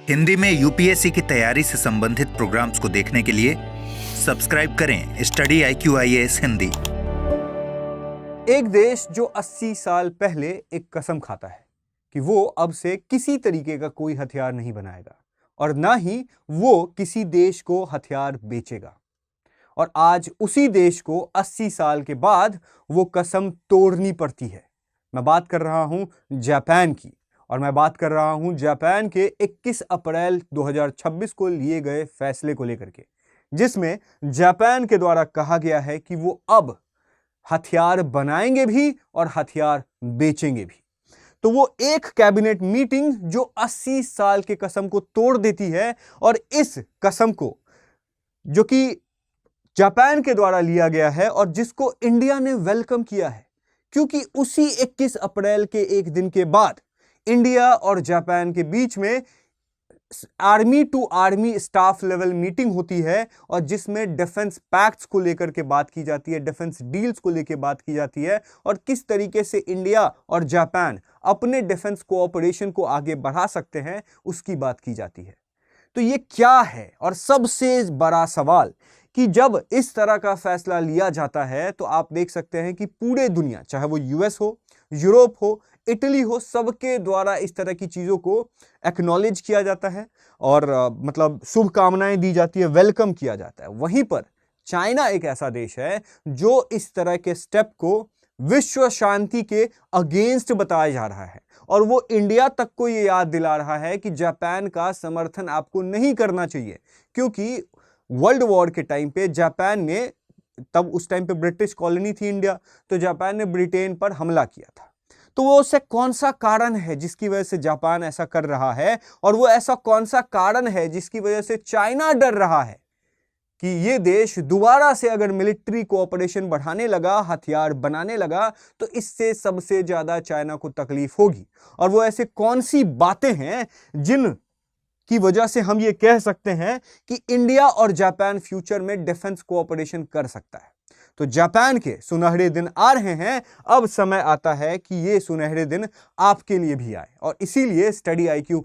हिंदी में यूपीएससी की तैयारी से संबंधित प्रोग्राम्स को देखने के लिए सब्सक्राइब करें स्टडी IQIAS हिंदी। एक देश जो 80 साल पहले एक कसम खाता है कि वो अब से किसी तरीके का कोई हथियार नहीं बनाएगा और ना ही वो किसी देश को हथियार बेचेगा, और आज उसी देश को 80 साल के बाद वो कसम तोड़नी पड़ती है। मैं बात कर रहा हूं जापान की, और मैं बात कर रहा हूं जापान के 21 अप्रैल 2026 को लिए गए फैसले को लेकर के, जिसमें जापान के द्वारा कहा गया है कि वो अब हथियार बनाएंगे भी और हथियार बेचेंगे भी। तो वो एक कैबिनेट मीटिंग जो 80 साल के कसम को तोड़ देती है, और इस कसम को जो कि जापान के द्वारा लिया गया है और जिसको इंडिया ने वेलकम किया है, क्योंकि उसी 21 अप्रैल के एक दिन के बाद इंडिया और जापान के बीच में army to army staff level meeting होती है, और जिसमें डिफेंस पैक्ट्स को लेकर के बात की जाती है, डिफेंस डील्स को लेकर बात की जाती है, और किस तरीके से इंडिया और जापान अपने डिफेंस कोऑपरेशन को आगे बढ़ा सकते हैं उसकी बात की जाती है। तो ये क्या है, और सबसे बड़ा सवाल कि जब इस तरह का फैसला लिया जाता है तो आप देख सकते हैं कि पूरे दुनिया, चाहे वो यूएस हो, यूरोप हो, इटली हो, सबके द्वारा इस तरह की चीजों को एक्नॉलेज किया जाता है और मतलब शुभकामनाएं दी जाती है, वेलकम किया जाता है। वहीं पर चाइना एक ऐसा देश है जो इस तरह के स्टेप को विश्व शांति के अगेंस्ट बताया जा रहा है, और वो इंडिया तक को ये याद दिला रहा है कि जापान का समर्थन आपको नहीं करना चाहिए, क्योंकि वर्ल्ड वॉर के टाइम पे जापान ने, तब उस टाइम पे ब्रिटिश कॉलोनी थी इंडिया, तो जापान ने ब्रिटेन पर हमला किया था। तो वो उससे कौन सा कारण है जिसकी वजह से जापान ऐसा कर रहा है, और वो ऐसा कौन सा कारण है जिसकी वजह से चाइना डर रहा है कि ये देश दोबारा से अगर मिलिट्री कोऑपरेशन बढ़ाने लगा, हथियार बनाने लगा, तो इससे सबसे ज्यादा चाइना को तकलीफ होगी। और वो ऐसे कौन सी बातें हैं जिन की वजह से हम ये कह सकते हैं कि इंडिया और जापान फ्यूचर में डिफेंस कोऑपरेशन कर सकता है। तो जापान के सुनहरे दिन आ रहे हैं, अब समय आता है कि ये सुनहरे दिन आपके लिए भी आए, और इसीलिए स्टडी IQ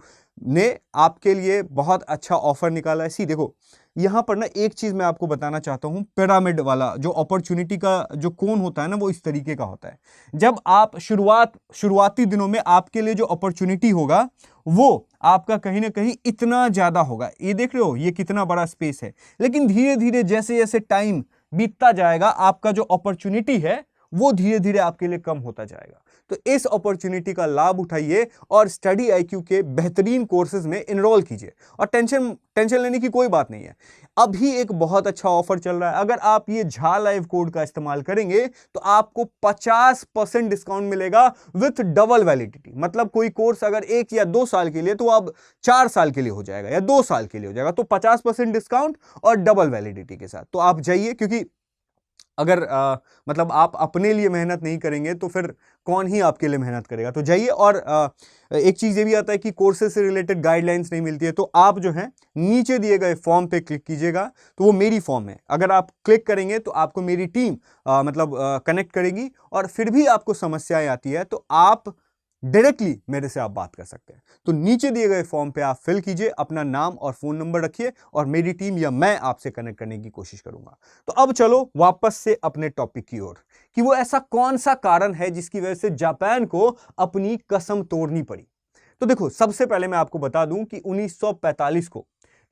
ने आपके लिए बहुत अच्छा ऑफर निकाला है। देखो, यहां पर ना एक चीज मैं आपको बताना चाहता हूं, पिरामिड वाला जो अपॉर्चुनिटी का जो कोन होता है ना, वो इस तरीके का होता है। जब आप शुरुआती दिनों में आपके लिए जो अपॉर्चुनिटी होगा वो आपका कहीं ना कहीं इतना ज्यादा होगा, ये देख रहे हो ये कितना बड़ा स्पेस है, लेकिन धीरे धीरे जैसे जैसे टाइम बीतता जाएगा आपका जो अपॉर्चुनिटी है वो धीरे धीरे आपके लिए कम होता जाएगा। तो इस अपॉर्चुनिटी का लाभ उठाइए और स्टडी IQ के बेहतरीन कोर्सेज में इनरोल कीजिए, और टेंशन लेने की कोई बात नहीं है। अभी एक बहुत अच्छा ऑफर चल रहा है, अगर आप ये झा लाइव कोड का इस्तेमाल करेंगे तो आपको 50% डिस्काउंट मिलेगा विथ डबल वैलिडिटी। मतलब कोई कोर्स अगर 1 या 2 साल के लिए, तो अब 4 साल के लिए हो जाएगा या 2 साल के लिए हो जाएगा, तो 50% डिस्काउंट और डबल वैलिडिटी के साथ। तो आप जाइए, क्योंकि अगर मतलब आप अपने लिए मेहनत नहीं करेंगे तो फिर कौन ही आपके लिए मेहनत करेगा। तो जाइए, और एक चीज ये भी आता है कि कोर्सेज से रिलेटेड गाइडलाइंस नहीं मिलती है, तो आप जो है नीचे दिए गए फॉर्म पे क्लिक कीजिएगा, तो वो मेरी फॉर्म है। अगर आप क्लिक करेंगे तो आपको मेरी टीम मतलब कनेक्ट करेगी, और फिर भी आपको समस्याएं आती है तो आप डायरेक्टली मेरे से आप बात कर सकते हैं। तो नीचे दिए गए फॉर्म पे आप फिल कीजिए, अपना नाम और फोन नंबर रखिए, और मेरी टीम या मैं आपसे कनेक्ट करने की कोशिश करूंगा। तो अब चलो वापस से अपने टॉपिक की ओर, कि वो ऐसा कौन सा कारण है जिसकी वजह से जापान को अपनी कसम तोड़नी पड़ी। तो देखो, सबसे पहले मैं आपको बता दूं कि 1945 को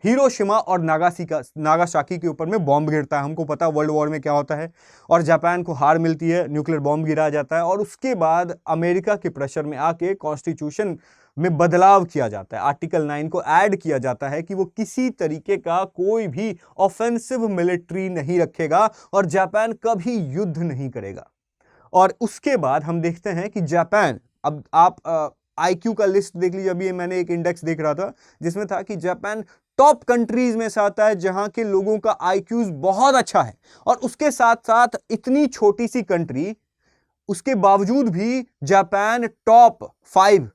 हिरोशिमा और नागासाकी के ऊपर में बॉम्ब गिरता है। हमको पता वर्ल्ड वॉर में क्या होता है, और जापान को हार मिलती है, न्यूक्लियर बॉम्ब गिराया जाता है, और उसके बाद अमेरिका के प्रेशर में आके कॉन्स्टिट्यूशन में बदलाव किया जाता है, आर्टिकल 9 को ऐड किया जाता है कि वो किसी तरीके का कोई भी ऑफेंसिव मिलिट्री नहीं रखेगा और जापान कभी युद्ध नहीं करेगा। और उसके बाद हम देखते हैं कि जापान, अब आप IQ का लिस्ट देख लीजिए, अभी मैंने एक इंडेक्स देख रहा था जिसमें था कि जापान टॉप कंट्रीज में से आता है जहां के लोगों का IQ बहुत अच्छा है, और उसके साथ साथ इतनी छोटी सी कंट्री, उसके बावजूद भी जापान टॉप 5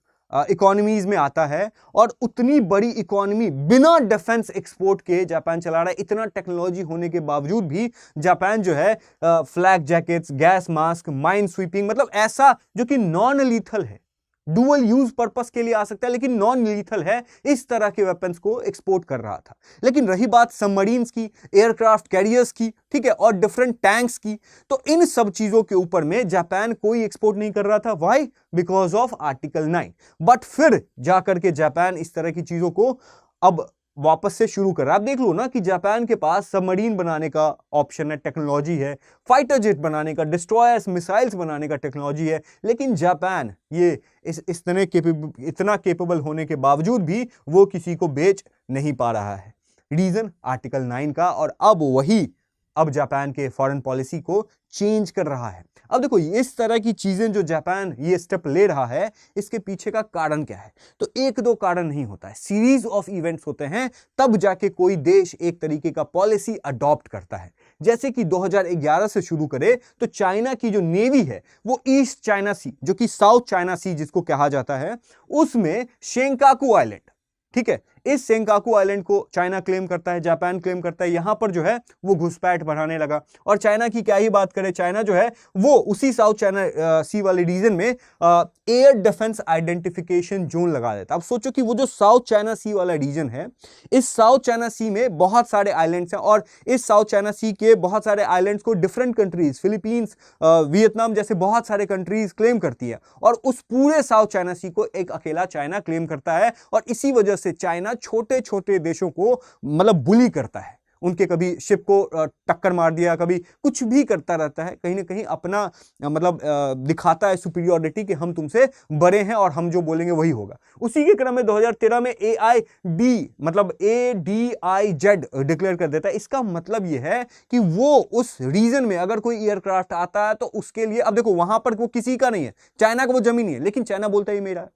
इकोनॉमीज में आता है, और उतनी बड़ी इकोनॉमी बिना डिफेंस एक्सपोर्ट के जापान चला रहा है। इतना टेक्नोलॉजी होने के बावजूद भी जापान जो है flag jackets, gas mask, mine sweeping, मतलब ऐसा जो कि नॉन लीथल है, डुअल यूज पर्पस के लिए आ सकता है, लेकिन नॉन लीथल है, इस तरह के वेपन्स को एक्सपोर्ट कर रहा था। लेकिन रही बात सबमरीन्स की, एयरक्राफ्ट कैरियर्स की, ठीक है, और डिफरेंट टैंक्स की, तो इन सब चीजों के ऊपर में जापान कोई एक्सपोर्ट नहीं कर रहा था। Why? Because of article 9। But फिर जाकर के जापान इस तरह की चीजों को अब वापस से शुरू कर रहा है। आप देख लो ना कि जापान के पास सबमरीन बनाने का ऑप्शन है, टेक्नोलॉजी है, फाइटर जेट बनाने का, डिस्ट्रॉयर्स, मिसाइल्स बनाने का टेक्नोलॉजी है, लेकिन जापान ये इतना केपेबल होने के बावजूद भी वो किसी को बेच नहीं पा रहा है। रीजन आर्टिकल 9 का, और अब जापान के फॉरेन पॉलिसी को चेंज कर रहा है। अब देखो इस तरह की चीजें जो जापान ये स्टेप ले रहा है, इसके पीछे का कारण क्या है? तो एक दो कारण नहीं होता है, सीरीज ऑफ इवेंट्स होते हैं, तब जाके कोई देश एक तरीके का पॉलिसी अडॉप्ट करता है। जैसे कि 2011 से शुरू करे तो चाइना की जो नेवी है वो ईस्ट चाइना सी, जो कि साउथ चाइना सी जिसको कहा जाता है, उसमें शेंकाकू आइलैंड, ठीक है, इस सेंकाकू आइलैंड को चाइना क्लेम करता है, जापान क्लेम करता है, यहां पर जो है वो घुसपैठ बढ़ाने लगा। और चाइना की क्या ही बात करें, चाइना जो है वो उसी साउथ चाइना सी वाले रीजन में एयर डिफेंस आइडेंटिफिकेशन जोन लगा देता। अब सोचो कि वो जो साउथ चाइना सी वाला रीजन है, इस साउथ चाइना सी में बहुत सारे आइलैंड्स हैं, और इस साउथ चाइना सी के बहुत सारे आइलैंड्स को डिफरेंट कंट्रीज, फिलीपींस, वियतनाम जैसे बहुत सारे कंट्रीज क्लेम करती है, और उस पूरे साउथ चाइना सी को एक अकेला चाइना क्लेम करता है। और इसी वजह से चाइना छोटे छोटे देशों को मतलब बुली करता है, उनके कभी शिप को टक्कर मार दिया, कभी कुछ भी करता रहता है, कहीं ना कहीं अपना मतलब दिखाता है सुपीरियरिटी कि हम तुमसे बड़े हैं और हम जो बोलेंगे वही होगा। उसी के क्रम में 2013 में AID मतलब ADIZ डिक्लेयर कर देता है। इसका मतलब यह है कि वो उस रीजन में अगर कोई एयरक्राफ्ट आता है तो उसके लिए, अब देखो वहां पर वो किसी का नहीं है, चाइना का वो जमीन नहीं है, लेकिन चाइना बोलता है ये मेरा है।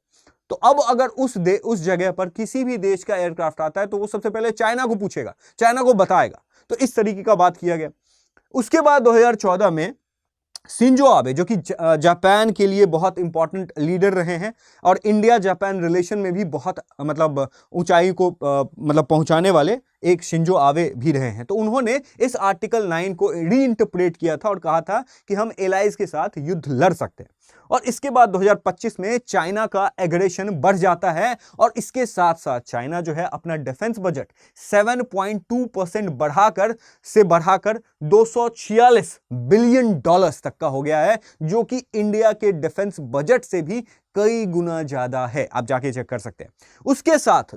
तो अब अगर उस जगह पर किसी भी देश का एयरक्राफ्ट आता है तो वो सबसे पहले चाइना को पूछेगा, चाइना को बताएगा। तो इस तरीके का बात किया गया। उसके बाद 2014 में शिंजो आबे, जो कि जापान के लिए बहुत इंपॉर्टेंट लीडर रहे हैं और इंडिया जापान रिलेशन में भी बहुत मतलब ऊंचाई को मतलब पहुंचाने वाले एक शिंजो आबे भी रहे हैं, तो उन्होंने इस आर्टिकल 9 को रीइंटरप्रेट किया था और कहा था कि हम एलाइज के साथ युद्ध लड़ सकते हैं। और इसके बाद 2025 में चाइना का एग्रेशन बढ़ जाता है, और इसके साथ साथ चाइना जो है अपना डिफेंस बजट 7.2% बढ़ाकर 246 बिलियन डॉलर्स तक का हो गया है, जो कि इंडिया के डिफेंस बजट से भी कई गुना ज्यादा है। आप जाके चेक कर सकते हैं। उसके साथ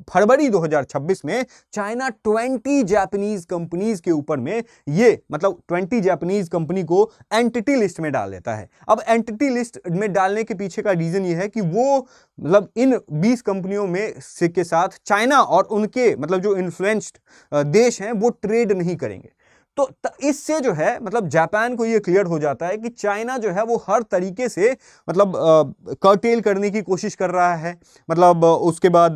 फरवरी 2026 में चाइना 20 जापानीज कंपनीज के ऊपर में ये मतलब 20 जापानीज कंपनी को एंटिटी लिस्ट में डाल देता है। अब एंटिटी लिस्ट में डालने के पीछे का रीजन ये है कि वो मतलब इन 20 कंपनियों में से के साथ चाइना और उनके मतलब जो इन्फ्लुएंस्ड देश हैं वो ट्रेड नहीं करेंगे। तो इससे जो है मतलब जापान को ये क्लियर हो जाता है कि चाइना जो है वो हर तरीके से मतलब कर्टेल करने की कोशिश कर रहा है, मतलब उसके बाद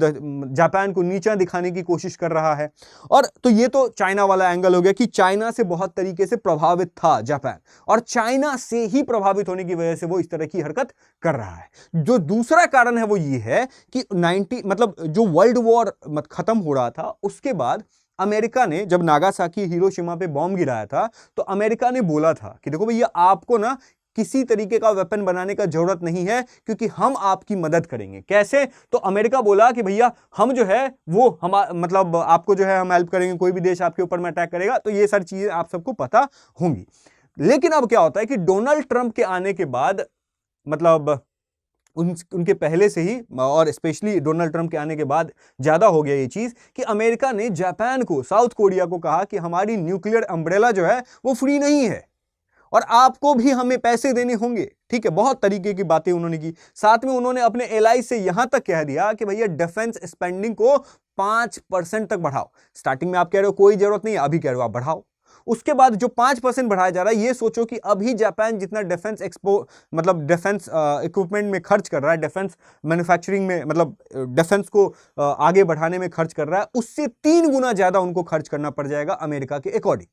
जापान को नीचा दिखाने की कोशिश कर रहा है। और तो ये तो चाइना वाला एंगल हो गया कि चाइना से बहुत तरीके से प्रभावित था जापान, और चाइना से ही प्रभावित होने की वजह से वो इस तरह की हरकत कर रहा है। जो दूसरा कारण है वो ये है कि 90 मतलब जो वर्ल्ड वॉर खत्म हो रहा था उसके बाद अमेरिका ने जब नागासाकी हिरोशिमा पे बॉम्ब गिराया था, तो अमेरिका ने बोला था कि देखो भैया आपको ना किसी तरीके का वेपन बनाने का जरूरत नहीं है, क्योंकि हम आपकी मदद करेंगे। कैसे? तो अमेरिका बोला कि भैया हम जो है वो हम मतलब आपको जो है हम हेल्प करेंगे, कोई भी देश आपके ऊपर में अटैक करेगा। तो ये सारी चीजें आप सबको पता होंगी। लेकिन अब क्या होता है कि डोनाल्ड ट्रंप के आने के बाद मतलब उनके पहले से ही, और स्पेशली डोनाल्ड ट्रंप के आने के बाद ज्यादा हो गया ये चीज कि अमेरिका ने जापान को, साउथ कोरिया को कहा कि हमारी न्यूक्लियर अम्ब्रेला जो है वो फ्री नहीं है और आपको भी हमें पैसे देने होंगे। ठीक है, बहुत तरीके की बातें उन्होंने की। साथ में उन्होंने अपने एलाई से यहां तक कह दिया कि भैया डिफेंस स्पेंडिंग को 5% तक बढ़ाओ। स्टार्टिंग में आप कह रहे हो कोई जरूरत नहीं है, अभी कह रहे हो आप बढ़ाओ। उसके बाद जो 5% बढ़ाया जा रहा है, ये सोचो कि अभी जापान जितना डिफेंस मतलब डिफेंस इक्विपमेंट में खर्च कर रहा है, डिफेंस मैन्युफैक्चरिंग में मतलब डिफेंस को आगे बढ़ाने में खर्च कर रहा है, उससे 3 गुना ज्यादा उनको खर्च करना पड़ जाएगा अमेरिका के अकॉर्डिंग।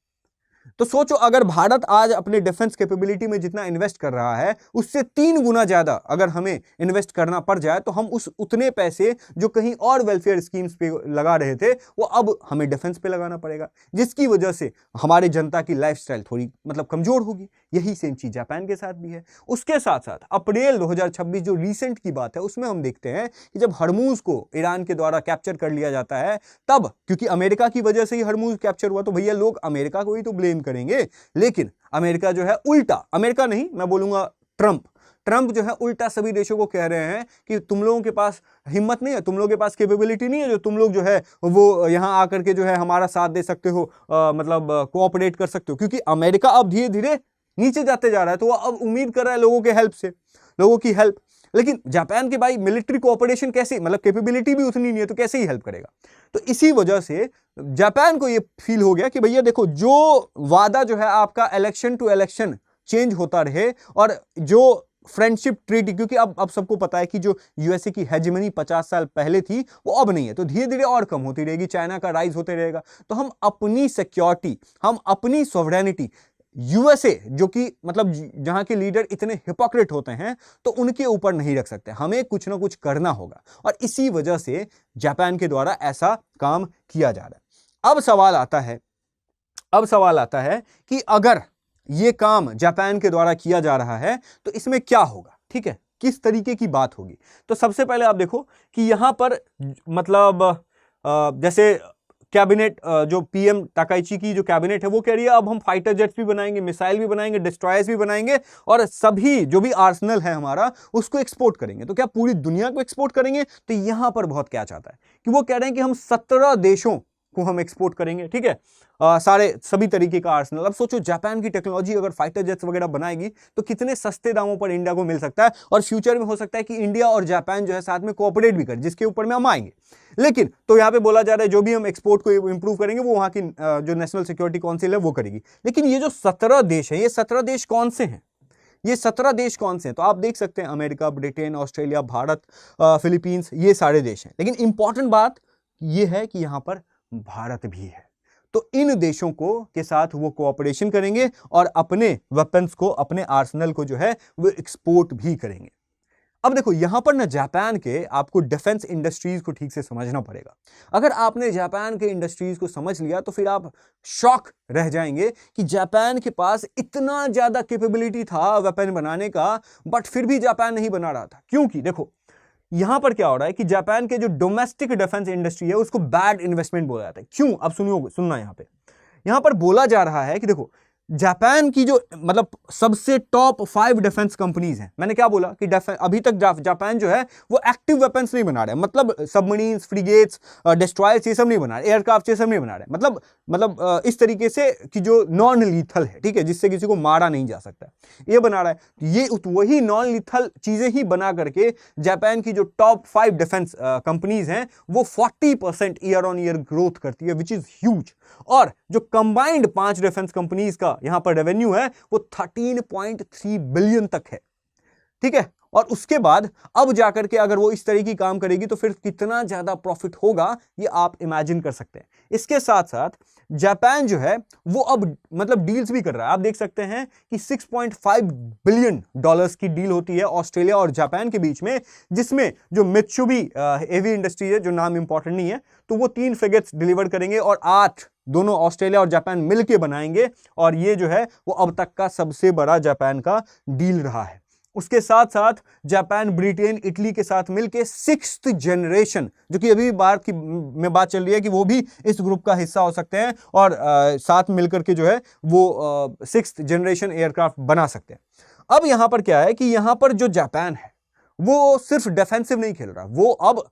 तो सोचो अगर भारत आज अपने डिफेंस कैपेबिलिटी में जितना इन्वेस्ट कर रहा है उससे 3 गुना ज्यादा अगर हमें इन्वेस्ट करना पड़ जाए तो हम उस उतने पैसे जो कहीं और वेलफेयर स्कीम्स पे लगा रहे थे वो अब हमें डिफेंस पे लगाना पड़ेगा, जिसकी वजह से हमारे जनता की लाइफस्टाइल थोड़ी मतलब कमजोर होगी। यही सेम चीज जापान के साथ भी है। उसके साथ साथ अप्रैल 2026 जो रिसेंट की बात है उसमें हम देखते हैं कि जब हरमुज को ईरान के द्वारा कैप्चर कर लिया जाता है, तब क्योंकि अमेरिका की वजह से ही हरमुज कैप्चर हुआ तो भैया लोग अमेरिका को ही तो ब्लेम करेंगे, लेकिन अमेरिका जो है उल्टा, अमेरिका नहीं मैं बोलूंगा ट्रंप जो है उल्टा सभी देशों को कह रहे हैं कि तुम लोगों के पास हिम्मत नहीं है, तुम लोगों के पास कैपेबिलिटी नहीं है जो तुम लोग जो है वो यहां आकर के जो है हमारा साथ दे सकते हो, मतलब कोऑपरेट कर सकते हो, क्योंकि अमेरिका अब धीरे धीरे नीचे जाते जा रहा है तो वो अब उम्मीद कर रहा है लोगों के हेल्प से, लोगों की हेल्प। लेकिन जापान के भाई मिलिट्री कोऑपरेशन कैसे, मतलब कैपेबिलिटी भी उतनी नहीं है तो कैसे ही हेल्प करेगा। तो इसी वजह से जापान को ये फील हो गया कि भैया देखो जो वादा जो है आपका इलेक्शन टू इलेक्शन चेंज होता रहे, और जो फ्रेंडशिप ट्रीटी, क्योंकि अब सबको पता है कि जो यूएसए की हेजेमनी 50 साल पहले थी वो अब नहीं है, तो धीरे धीरे और कम होती रहेगी, चाइना का राइज होते रहेगा। तो हम अपनी सिक्योरिटी, हम अपनी सॉवरेनिटी, यूएसए जो कि मतलब जहां के लीडर इतने हिपोक्रेट होते हैं तो उनके ऊपर नहीं रख सकते, हमें कुछ ना कुछ करना होगा, और इसी वजह से जापान के द्वारा ऐसा काम किया जा रहा है। अब सवाल आता है कि अगर ये काम जापान के द्वारा किया जा रहा है तो इसमें क्या होगा, ठीक है, किस तरीके की बात होगी। तो सबसे पहले आप देखो कि यहां पर मतलब जैसे कैबिनेट, जो पीएम ताकाइची की जो कैबिनेट है वो कह रही है अब हम फाइटर जेट्स भी बनाएंगे, मिसाइल भी बनाएंगे, डिस्ट्रॉयर्स भी बनाएंगे, और सभी जो भी आर्सेनल है हमारा उसको एक्सपोर्ट करेंगे। तो क्या पूरी दुनिया को एक्सपोर्ट करेंगे? तो यहां पर बहुत क्या चाहता है कि वो कह रहे हैं कि हम 17 देशों को हम एक्सपोर्ट करेंगे, ठीक है, सभी तरीके का आर्सेनल। अब सोचो जापान की टेक्नोलॉजी अगर फाइटर जेट्स वगैरह बनाएगी तो कितने सस्ते दामों पर इंडिया को मिल सकता है, और फ्यूचर में हो सकता है कि इंडिया और जापान जो है साथ में कोऑपरेट भी कर, जिसके ऊपर में हम आएंगे। लेकिन तो यहां पे बोला जा रहा है जो भी हम एक्सपोर्ट को इंप्रूव करेंगे वो वहां की जो नेशनल सिक्योरिटी काउंसिल है वो करेगी। लेकिन ये जो 17 देश है, ये 17 देश कौन से हैं? ये 17 देश कौन से हैं? तो आप देख सकते हैं America, Britain, Australia, Bharat, Philippines, ये सारे देश हैं। लेकिन इंपॉर्टेंट बात ये है कि यहां पर भारत भी है। तो इन देशों को के साथ वो कोऑपरेशन करेंगे और अपने वेपन्स को, अपने आर्सेनल को जो है वो एक्सपोर्ट भी करेंगे। अब देखो यहां पर ना जापान के आपको डिफेंस इंडस्ट्रीज को ठीक से समझना पड़ेगा। अगर आपने जापान के इंडस्ट्रीज को समझ लिया तो फिर आप शॉक रह जाएंगे कि जापान के पास इतना ज्यादा कैपेबिलिटी था वेपन बनाने का, बट फिर भी जापान नहीं बना रहा था। क्योंकि देखो यहां पर क्या हो रहा है कि जापान के जो डोमेस्टिक डिफेंस इंडस्ट्री है उसको बैड इन्वेस्टमेंट बोला जाता है। क्यों? अब सुनना यहां पर बोला जा रहा है कि देखो जापान की जो मतलब सबसे टॉप 5 डिफेंस कंपनीज हैं, मैंने क्या बोला कि अभी तक जापान जो है वो एक्टिव वेपन्स नहीं बना रहे, मतलब सबमरीन्स, फ्रिगेट्स, डिस्ट्रॉयर्स ये सब नहीं बना रहे, एयरक्राफ्ट ये सब नहीं बना रहे, मतलब इस तरीके से कि जो नॉन लीथल है, ठीक है, जिससे किसी को मारा नहीं जा सकता, ये बना रहा है। ये वही नॉन लीथल चीजें ही बना करके जापान की जो टॉप 5 डिफेंस कंपनीज हैं वो 40% ईयर ऑन ईयर ग्रोथ करती है, विच इज ह्यूज। और जो कंबाइंड 5 डिफेंस कंपनीज का यहां पर रेवेन्यू है वो 13.3 बिलियन तक है, ठीक है। और उसके बाद अब जाकर के अगर वो इस तरह की काम करेगी तो फिर कितना ज्यादा प्रॉफिट होगा ये आप इमेजिन कर सकते हैं। इसके साथ साथ जापान जो है वो अब मतलब डील्स भी कर रहा है। आप देख सकते हैं कि 6.5 बिलियन डॉलर्स की डील होती है ऑस्ट्रेलिया और जापान के बीच में, जिसमें जो मित्सुबिशी हेवी इंडस्ट्री है, जो नाम इंपॉर्टेंट नहीं है, तो वो 3 फ्रिगेट्स डिलीवर करेंगे और 8 दोनों ऑस्ट्रेलिया और जापान मिलकर बनाएंगे। और ये जो है वो अब तक का सबसे बड़ा जापान का डील रहा है। उसके साथ साथ जापान, ब्रिटेन, इटली के साथ मिलके 6th जनरेशन, जो कि अभी बात चल रही है कि वो भी इस ग्रुप का हिस्सा हो सकते हैं और साथ मिलकर के जो है वो 6th जनरेशन एयरक्राफ्ट बना सकते हैं। अब यहां पर क्या है कि यहां पर जो जापान है वो सिर्फ डिफेंसिव नहीं खेल रहा, वो अब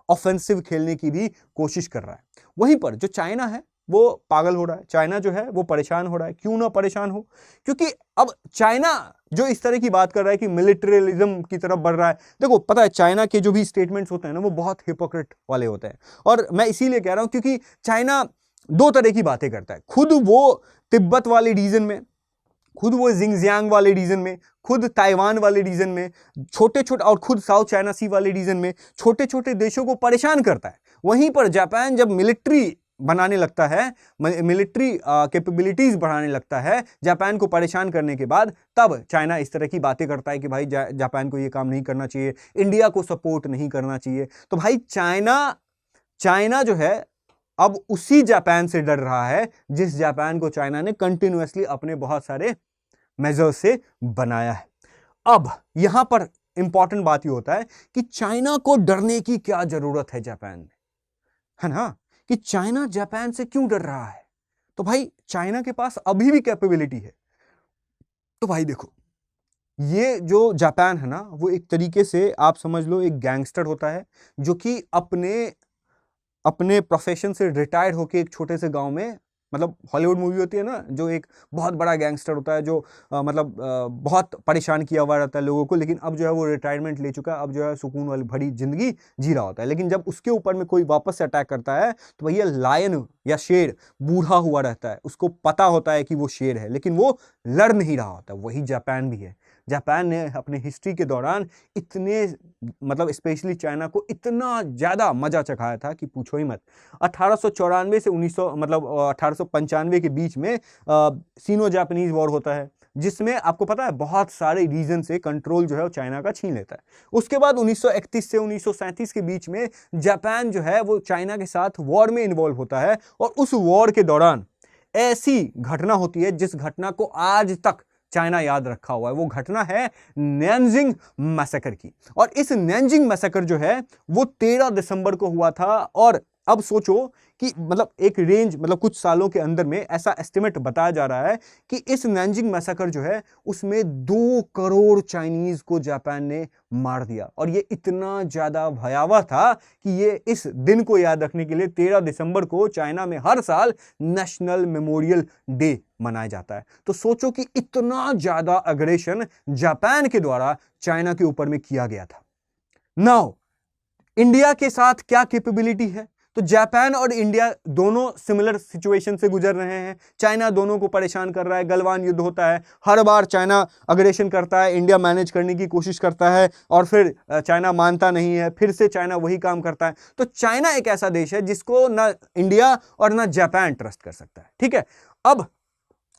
ऑफेंसिव खेलने की भी कोशिश कर रहा है। वहीं पर जो चाइना है वो पागल हो रहा है, चाइना जो है वो परेशान हो रहा है। क्यों ना परेशान हो, क्योंकि अब चाइना जो इस तरह की बात कर रहा है कि मिलिट्रियलिज्म की तरफ बढ़ रहा है। देखो पता है चाइना के जो भी स्टेटमेंट्स होते हैं ना वो बहुत हिपोक्रेट वाले होते हैं, और मैं इसीलिए कह रहा हूं क्योंकि चाइना 2 तरह की बातें करता है। खुद वो तिब्बत वाले रीजन में, खुद वो जिंगजियांग वाले रीजन में, खुद ताइवान वाले रीजन में, छोटे-छोटे, और खुद साउथ चाइना सी वाले रीजन में छोटे छोटे देशों को परेशान करता है। वहीं पर जापान जब मिलिट्री बनाने लगता है, मिलिट्री कैपेबिलिटीज बढ़ाने लगता है जापान को परेशान करने के बाद, तब चाइना इस तरह की बातें करता है कि भाई जापान को ये काम नहीं करना चाहिए, इंडिया को सपोर्ट नहीं करना चाहिए। तो भाई चाइना जो है अब उसी जापान से डर रहा है जिस जापान को चाइना ने कंटिन्यूअसली अपने बहुत सारे मेजर्स से बनाया है। अब यहां पर इंपॉर्टेंट बात ये होता है कि चाइना को डरने की क्या जरूरत है जापान में, है ना, कि चाइना जापान से क्यों डर रहा है। तो भाई चाइना के पास अभी भी कैपेबिलिटी है। तो भाई देखो, ये जो जापान है ना, वो एक तरीके से आप समझ लो एक गैंगस्टर होता है जो कि अपने प्रोफेशन से रिटायर्ड होके एक छोटे से गांव में, मतलब हॉलीवुड मूवी होती है ना, जो एक बहुत बड़ा गैंगस्टर होता है जो बहुत परेशान किया हुआ रहता है लोगों को, लेकिन अब जो है वो रिटायरमेंट ले चुका है, अब जो है सुकून वाली भरी जिंदगी जी रहा होता है। लेकिन जब उसके ऊपर में कोई वापस से अटैक करता है तो भैया लायन या शेर बूढ़ा हुआ रहता है, उसको पता होता है कि वो शेर है, लेकिन वो लड़ नहीं रहा होता। वही जापान भी है। जापान ने अपने हिस्ट्री के दौरान इतने, मतलब स्पेशली चाइना को इतना ज्यादा मजा चखाया था कि पूछो ही मत। 1894 से 1895 के बीच में सीनो जापानीज वॉर होता है, जिसमें आपको पता है बहुत सारे रीजन से कंट्रोल जो है वो चाइना का छीन लेता है। उसके बाद 1931 से 1937 के बीच में जापान जो है वो चाइना के साथ वॉर में इन्वॉल्व होता है, और उस वॉर के दौरान ऐसी घटना होती है जिस घटना को आज तक चाइना याद रखा हुआ है। वो घटना है नैनजिंग मैसेकर की, और इस नैनजिंग मैसेकर जो है वो 13 दिसंबर को हुआ था। और अब सोचो कि मतलब एक रेंज, मतलब कुछ सालों के अंदर में ऐसा एस्टिमेट बताया जा रहा है कि इस नैनजिंग मैसेकर जो है उसमें 2 करोड़ चाइनीज को जापान ने मार दिया। और ये इतना ज्यादा भयावह था कि ये इस दिन को याद रखने के लिए 13 दिसंबर को चाइना में हर साल नेशनल मेमोरियल डे मनाया जाता है। तो सोचो कि इतना ज्यादा अग्रेशन जापान के द्वारा चाइना के ऊपर में किया गया था। नाउ इंडिया के साथ क्या कैपेबिलिटी है? तो जापान और इंडिया दोनों सिमिलर सिचुएशन से गुजर रहे हैं। चाइना दोनों को परेशान कर रहा है, गलवान युद्ध होता है, हर बार चाइना अग्रेशन करता है, इंडिया मैनेज करने की कोशिश करता है, और फिर चाइना मानता नहीं है, फिर से चाइना वही काम करता है। तो चाइना एक ऐसा देश है जिसको ना इंडिया और ना जापान ट्रस्ट कर सकता है। ठीक है, अब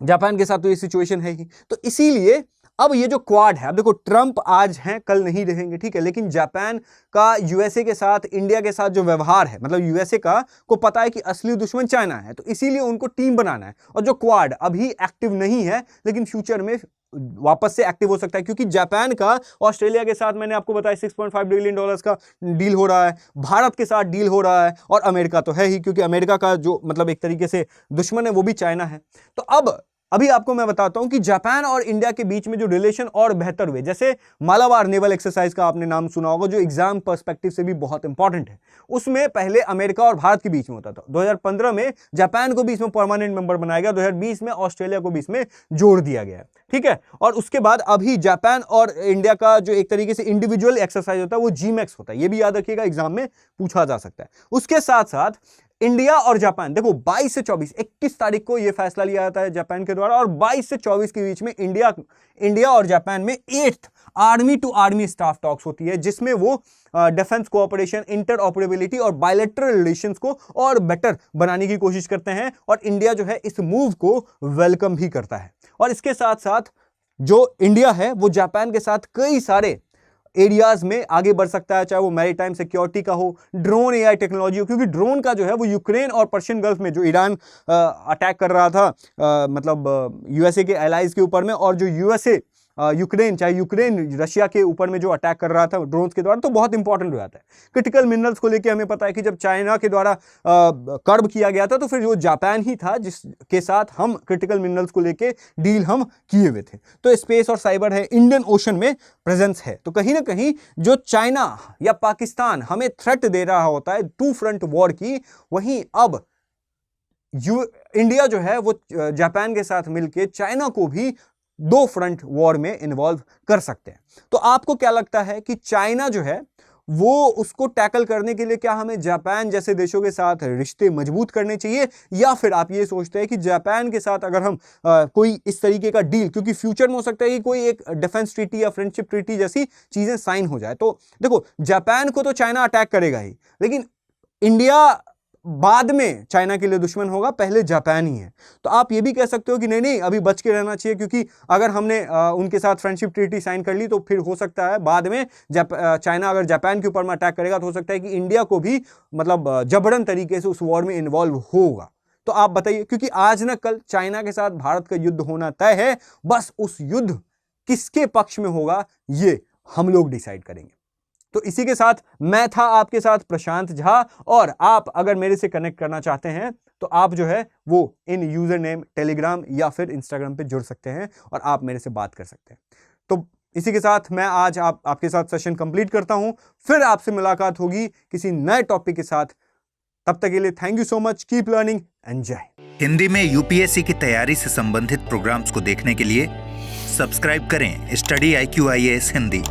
जापान के साथ तो ये सिचुएशन है ही, तो इसीलिए अब ये जो क्वाड है, अब देखो ट्रंप आज हैं कल नहीं रहेंगे, ठीक है, लेकिन जापान का यूएसए के साथ, इंडिया के साथ जो व्यवहार है, मतलब यूएसए को पता है कि असली दुश्मन चाइना है, तो इसीलिए उनको टीम बनाना है। और जो क्वाड अभी एक्टिव नहीं है लेकिन फ्यूचर में वापस से एक्टिव हो सकता है, क्योंकि जापान का ऑस्ट्रेलिया के साथ मैंने आपको बताया $6.5 बिलियन का डील हो रहा है, भारत के साथ डील हो रहा है, और अमेरिका तो है ही, क्योंकि अमेरिका का जो मतलब एक तरीके से दुश्मन है वो भी चाइना है। तो अभी आपको मैं बताता हूं कि जापान और इंडिया के बीच में जो रिलेशन और बेहतर हुए, जैसे मालाबार नेवल एक्सरसाइज का आपने नाम सुना होगा, जो एग्जाम पर्सपेक्टिव से भी बहुत इंपॉर्टेंट है। उसमें पहले अमेरिका और भारत के बीच में होता था, 2015 में जापान को बीच में परमानेंट मेंबर बनाया गया, 2020 में ऑस्ट्रेलिया को बीच में जोड़ दिया गया, ठीक है। और उसके बाद अभी जापान और इंडिया का जो एक तरीके से इंडिविजुअल एक्सरसाइज होता है वो जीमैक्स होता है, ये भी याद रखिएगा, एग्जाम में पूछा जा सकता है। उसके साथ साथ इंडिया और जापान, देखो 22 से 24, 21 तारीख को यह फैसला लिया जाता है जापान के द्वारा, और 22 से 24 के बीच में इंडिया और जापान में 8th army to army staff talks होती है, जिसमें वो डिफेंस कोऑपरेशन, इंटर ऑपरेबिलिटी और बायलैटरल रिलेशंस को और बेटर बनाने की कोशिश करते हैं। और इंडिया जो है इस मूव को वेलकम भी करता है। और इसके साथ साथ जो इंडिया है वो जापान के साथ कई सारे एरियाज में आगे बढ़ सकता है, चाहे वो मैरीटाइम सिक्योरिटी का हो, ड्रोन एआई टेक्नोलॉजी हो, क्योंकि ड्रोन का जो है वो यूक्रेन और पर्शियन गल्फ में जो ईरान अटैक कर रहा था, मतलब यूएसए के एलाइज के ऊपर में, और जो यूएसए यूक्रेन, चाहे यूक्रेन रशिया के ऊपर में जो अटैक कर रहा था ड्रोन्स के द्वारा, तो बहुत इंपॉर्टेंट हो जाता है। क्रिटिकल मिनरल्स को लेकर हमें पता है कि जब चाइना के द्वारा कर्ब किया गया था तो फिर वो जापान ही था जिसके साथ हम क्रिटिकल मिनरल्स को लेकर डील हम किए हुए थे। तो स्पेस और साइबर है, इंडियन ओशन में प्रेजेंस है। तो कहीं ना कहीं जो चाइना या पाकिस्तान हमें थ्रेट दे रहा होता है 2 फ्रंट वॉर की, वहीं अब इंडिया जो है वो जापान के साथ मिलकर चाइना को भी 2 फ्रंट वॉर में इन्वॉल्व कर सकते हैं। तो आपको क्या लगता है कि चाइना जो है वो उसको टैकल करने के लिए क्या हमें जापान जैसे देशों के साथ रिश्ते मजबूत करने चाहिए, या फिर आप ये सोचते हैं कि जापान के साथ अगर हम कोई इस तरीके का डील, क्योंकि फ्यूचर में हो सकता है कि कोई एक डिफेंस ट्रीटी या फ्रेंडशिप ट्रीटी जैसी चीजें साइन हो जाए, तो देखो जापान को तो चाइना अटैक करेगा ही, लेकिन इंडिया बाद में चाइना के लिए दुश्मन होगा, पहले जापान ही है। तो आप ये भी कह सकते हो कि नहीं नहीं अभी बच के रहना चाहिए, क्योंकि अगर हमने उनके साथ फ्रेंडशिप ट्रीटी साइन कर ली तो फिर हो सकता है बाद में चाइना अगर जापान के ऊपर में अटैक करेगा तो हो सकता है कि इंडिया को भी मतलब जबरन तरीके से उस वॉर में इन्वॉल्व होगा। तो आप बताइए, क्योंकि आज ना कल चाइना के साथ भारत का युद्ध होना तय है, बस उस युद्ध किसके पक्ष में होगा ये हम लोग डिसाइड करेंगे। तो इसी के साथ मैं था आपके साथ प्रशांत झा, और आप अगर मेरे से कनेक्ट करना चाहते हैं तो आप जो है वो इन यूजर नेम टेलीग्राम या फिर इंस्टाग्राम पे जुड़ सकते हैं और आप मेरे से बात कर सकते हैं। तो इसी के साथ मैं आज आपके साथ सेशन कंप्लीट करता हूं, फिर आपसे मुलाकात होगी किसी नए टॉपिक के साथ। तब तक के लिए thank you so much, keep learning and जय हिंदी में यूपीएससी की तैयारी से संबंधित प्रोग्राम्स को देखने के लिए सब्सक्राइब करें स्टडी IQ IAS हिंदी।